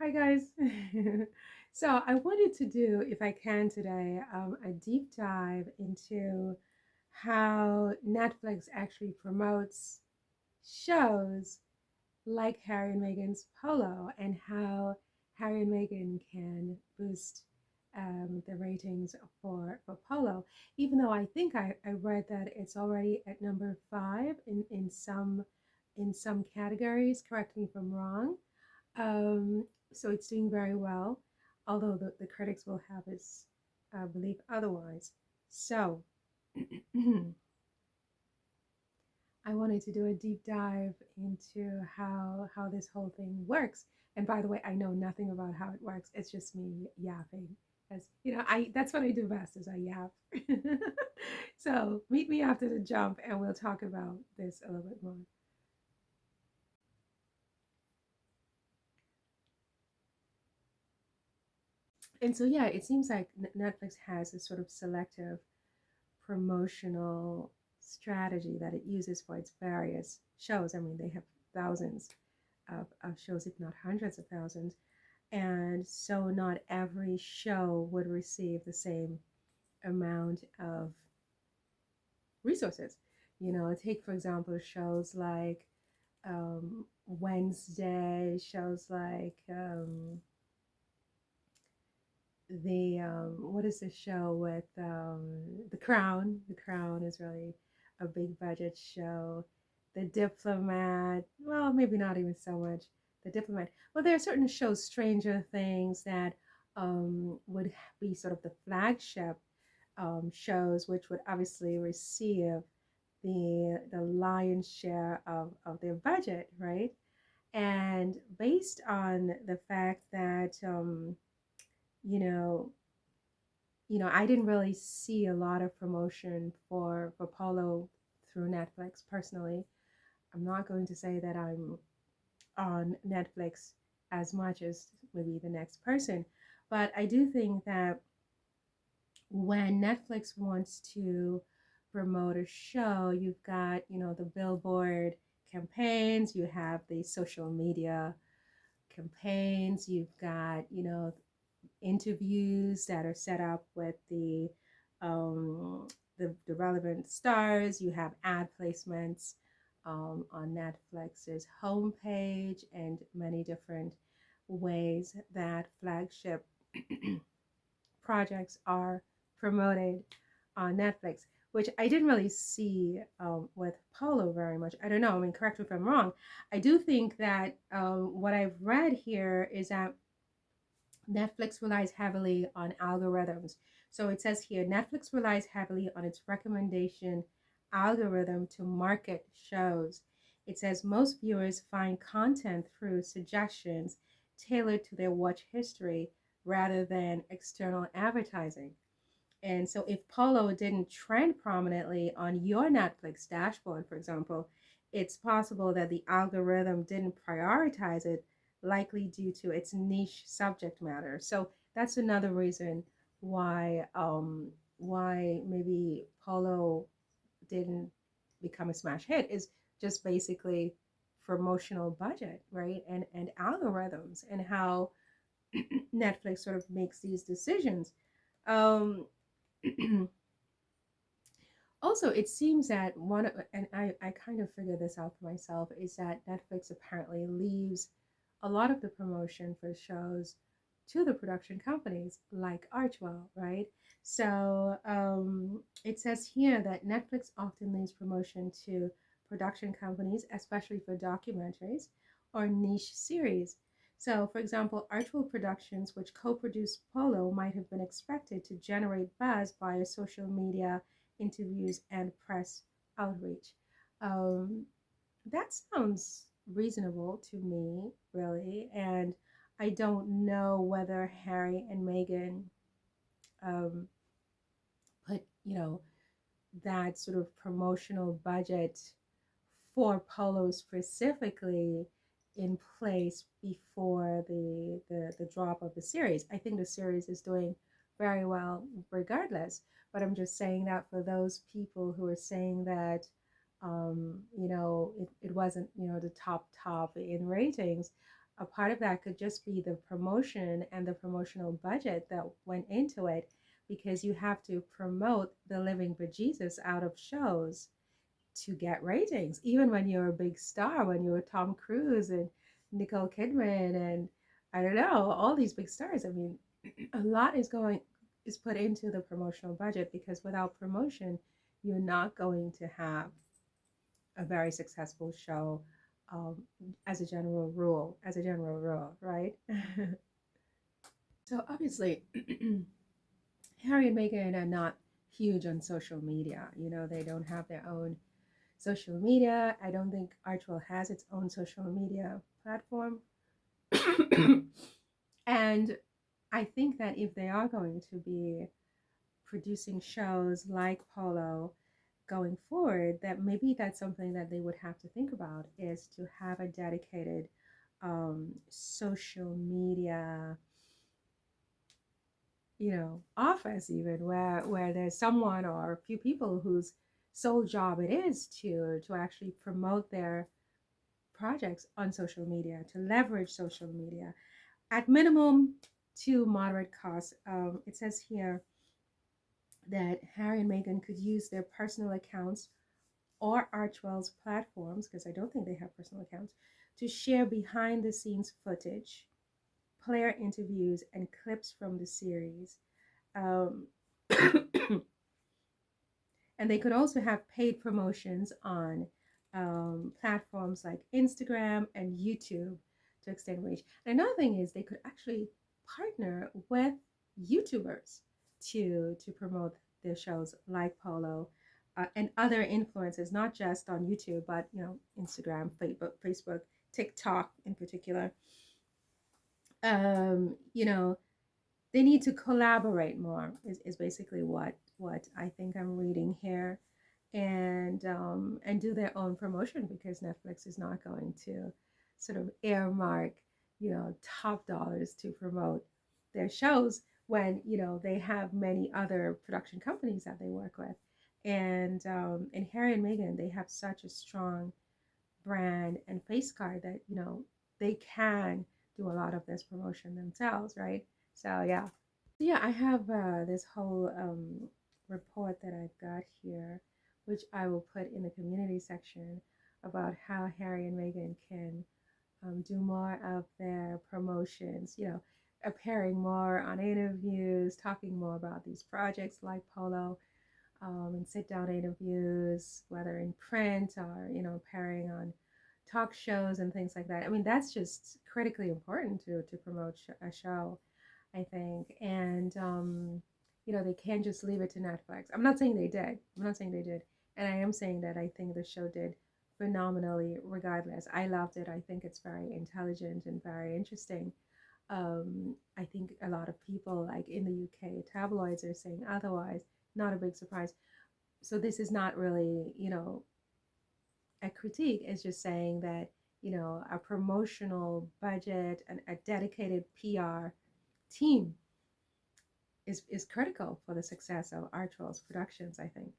Hi, guys. So, I wanted to do, if I can today, a deep dive into how Netflix actually promotes shows like Harry and Meghan's Polo and how Harry and Meghan can boost the ratings for Polo. Even though I think I read that it's already at number five in some categories. Correct me if I'm wrong. Um, so it's doing very well, although the critics will have us believe otherwise. So I wanted to do a deep dive into how this whole thing works. And by the way, I know nothing about how it works. It's just me yapping. As you know, I that's what I do best is I yap. So meet me after the jump and we'll talk about this a little bit more. And so yeah, it seems like Netflix has a sort of selective promotional strategy that it uses for its various shows. I mean, they have thousands of shows, if not hundreds of thousands. And so not every show would receive the same amount of resources. You know, take, for example, shows like Wednesday, shows like what is the show with The Crown? The Crown is really a big budget show. The Diplomat, well, maybe not even so much. The Diplomat. Well, there are certain shows, Stranger Things, that would be sort of the flagship shows, which would obviously receive the lion's share of their budget, right? And based on the fact that you know I didn't really see a lot of promotion for Polo through Netflix personally. I'm not going to say that I'm on Netflix as much as maybe the next person, but I do think that when Netflix wants to promote a show, you've got, the billboard campaigns, you have the social media campaigns, you've got, interviews that are set up with the relevant stars. You have ad placements on Netflix's homepage and many different ways that flagship projects are promoted on Netflix, which I didn't really see with Polo very much. I don't know. I mean, correct me if I'm wrong. I do think that what I've read here is that Netflix relies heavily on algorithms. So it says here Netflix relies heavily on its recommendation algorithm to market shows. It says most viewers find content through suggestions tailored to their watch history rather than external advertising. And so if Polo didn't trend prominently on your Netflix dashboard, for example, it's possible that the algorithm didn't prioritize it, likely due to its niche subject matter. So that's another reason why maybe Polo didn't become a smash hit is just basically promotional budget, right? And algorithms and how Netflix sort of makes these decisions. Um, Also, it seems that and I kind of figured this out for myself, is that Netflix apparently leaves a lot of the promotion for shows to the production companies like Archwell, right? So it says here that Netflix often leaves promotion to production companies, especially for documentaries or niche series. So, for example, Archwell Productions, which co produced Polo, might have been expected to generate buzz via social media interviews and press outreach. Um, that sounds reasonable to me, really. And I don't know whether Harry and Meghan um, put, that sort of promotional budget for Polo specifically in place before the drop of the series. I think the series is doing very well regardless. But I'm just saying that for those people who are saying that it wasn't, the top in ratings. a part of that could just be the promotion and the promotional budget that went into it, because you have to promote the living bejesus out of shows to get ratings. Even when you're a big star, when you're Tom Cruise and Nicole Kidman and I don't know, all these big stars. I mean, a lot is put into the promotional budget, because without promotion, you're not going to have a very successful show, um, as a general rule, right? So obviously, Harry and Meghan are not huge on social media. They don't have their own social media. I don't think Archwell has its own social media platform. And I think that if they are going to be producing shows like Polo going forward, that maybe that's something that they would have to think about, is to have a dedicated social media, office, even where there's someone or a few people whose sole job it is to actually promote their projects on social media, to leverage social media at minimum to moderate costs. It says here that Harry and Meghan could use their personal accounts or Archwell's platforms, because I don't think they have personal accounts, to share behind the scenes footage, player interviews, and clips from the series. Um, and they could also have paid promotions on platforms like Instagram and YouTube to extend reach. And another thing is they could actually partner with YouTubers to promote their shows like Polo, and other influencers, not just on YouTube, but Instagram, Facebook, TikTok in particular. You know, they need to collaborate more, is basically what I think I'm reading here, and do their own promotion, because Netflix is not going to sort of earmark top dollars to promote their shows when they have many other production companies that they work with. And Harry and Meghan, they have such a strong brand and face card that they can do a lot of this promotion themselves, right? So yeah, I have this whole report that I've got here, which I will put in the community section, about how Harry and Meghan can do more of their promotions, appearing more on interviews, talking more about these projects like Polo, and sit down interviews, whether in print or, appearing on talk shows and things like that. I mean, that's just critically important to promote a show, I think. And, they can't just leave it to Netflix. I'm not saying they did. I'm not saying they did. And I am saying that I think the show did phenomenally regardless. I loved it. I think it's very intelligent and very interesting. I think a lot of people, like in the UK, tabloids are saying otherwise. Not a big surprise. So this is not really, a critique. It's just saying that, a promotional budget and a dedicated PR team is critical for the success of Archwell's productions, I think.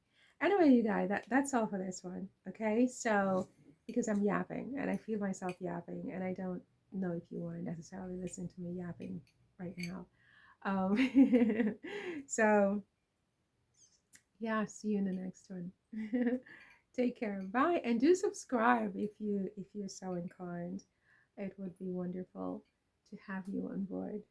Anyway, you guys, that's all for this one. Okay, so because I'm yapping and I feel myself yapping, and I don't know if you want to necessarily listen to me yapping right now. So yeah, see you in the next one. Take care. Bye. And do subscribe if you're so inclined. It would be wonderful to have you on board.